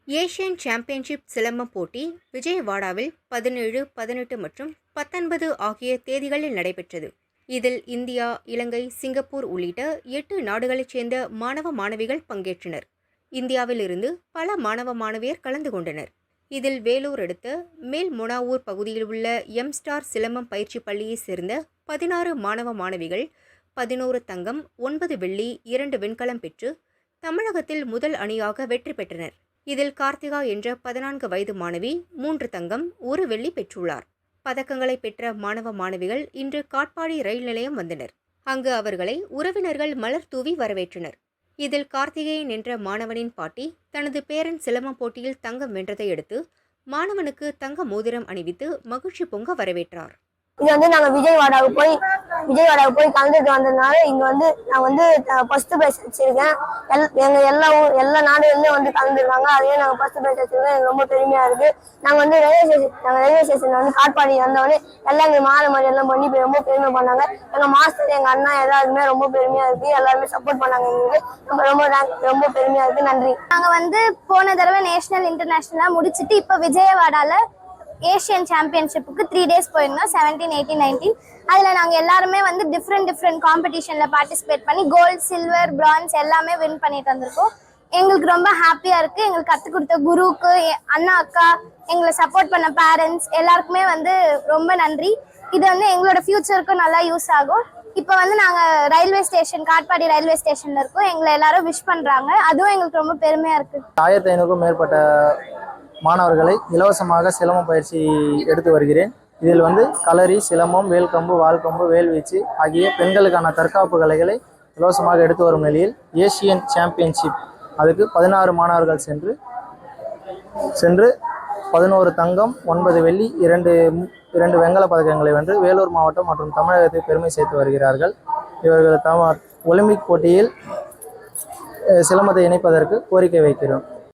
Asian championship silambam போட்டி விஜயவாடாவில் 17, 18 மற்றும் 19 ஆகிய தேதிகளில் நடைபெற்றது. இதில் இந்தியா, இலங்கை, சிங்கப்பூர் உள்ளிட்ட 8 நாடுகளைச் சேர்ந்த மாணவ மாணவிகள் பங்கேற்றனர். இந்தியாவிலிருந்து பல மாணவ மாணவியர் கலந்து கொண்டனர். இதில் வேலூர் அடுத்த மேல்மொனாவூர் பகுதியில் உள்ள எம்-ஸ்டார் சிலம்பம் பயிற்சி பள்ளியைச் சேர்ந்த 16 மாணவ மாணவிகள் 11 தங்கம், 9 வெள்ளி, 2 வெண்கலம் பெற்று தமிழகத்தில் முதல் அணியாக வெற்றி பெற்றனர். இதில் கார்த்திகா என்ற 14 வயது மாணவி 3 தங்கம், 1 வெள்ளி பெற்றுள்ளார். பதக்கங்களை பெற்ற மாணவ மாணவிகள் இன்று காட்பாடி ரயில் நிலையம் வந்தனர். அங்கு அவர்களை உறவினர்கள் மலர் தூவி வரவேற்றனர். இதில் கார்த்திகேயன் என்ற மாணவனின் பாட்டி தனது பேரன் சிலம்பம் போட்டியில் தங்கம் வென்றதை அடுத்து மாணவனுக்கு தங்க மோதிரம் அணிவித்து மகிழ்ச்சி பொங்க வரவேற்றார். இது நாங்க விஜயவாடாவுக்கு போய் கலந்துட்டு வந்ததுனால இங்க நான் ஃபர்ஸ்ட் பிரைஸ் வச்சிருக்கேன். எங்க எல்லா நாடுகள்லயும் கலந்துருக்காங்க. அதே நாங்க ஃபர்ஸ்ட் பிரைஸ் வச்சிருக்கோம். எனக்கு ரொம்ப பெருமையா இருக்கு. நாங்க ரயில்வே ஸ்டேஷன்ல காட்பாடி வந்தவொடனே எல்லாம் எங்க மாலை மாதிரி எல்லாம் பண்ணி ரொம்ப பெருமை பண்ணாங்க. எங்க மாஸ்டர், எங்க அண்ணா எல்லாருமே ரொம்ப பெருமையா இருக்கு. எல்லாருமே சப்போர்ட் பண்ணாங்க. எங்களுக்கு ரொம்ப பெருமையா இருக்கு. நன்றி. நாங்க போன தடவை நேஷனல் இன்டர்நேஷனலா முடிச்சுட்டு இப்ப விஜயவாடால ஏசியன் சாம்பியன்ஷிப்புக்கு 3 days போயிருந்தோம். 17, 18, 19. அதில் நாங்கள் எல்லாருமே டிஃப்ரெண்ட் காம்படிஷனில் பார்ட்டிசிபேட் பண்ணி கோல்டு, சில்வர், பிரான்ஸ் எல்லாமே வின் பண்ணிட்டு வந்திருக்கோம். எங்களுக்கு ரொம்ப ஹாப்பியாக இருக்குது. எங்களுக்கு கற்றுக் கொடுத்த குருவுக்கு, அண்ணா, அக்கா, எங்களை சப்போர்ட் பண்ண பேரண்ட்ஸ் எல்லாருக்குமே ரொம்ப நன்றி. இது எங்களோட ஃபியூச்சருக்கும் நல்லா யூஸ் ஆகும். இப்போ நாங்கள் ரயில்வே ஸ்டேஷன், காட்பாடி ரயில்வே ஸ்டேஷனில் இருக்கோம். எங்களை எல்லாரும் விஷ் பண்ணுறாங்க. அதுவும் எங்களுக்கு ரொம்ப பெருமையாக இருக்குது. 1500க்கும் மேற்பட்ட மாணவர்களை இலவசமாக சிலம்பம் பயிற்சி எடுத்து வருகிறேன். இதில் களரி, சிலம்பம், வேல்கம்பு, வால்கம்பு, வேல்வீச்சு ஆகிய பெண்களுக்கான தற்காப்பு கலைகளை இலவசமாக எடுத்து வரும் நிலையில் ஏசியன் சாம்பியன்ஷிப் அதுக்கு 16 மாணவர்கள் சென்று 11 தங்கம், 9 வெள்ளி, 2 வெண்கல பதக்கங்களை வென்று வேலூர் மாவட்டம் மற்றும் தமிழகத்தை பெருமை சேர்த்து வருகிறார்கள். இவர்கள் ஒலிம்பிக் போட்டியில் சிலம்பத்தை இணைப்பதற்கு கோரிக்கை வைக்கிறோம்.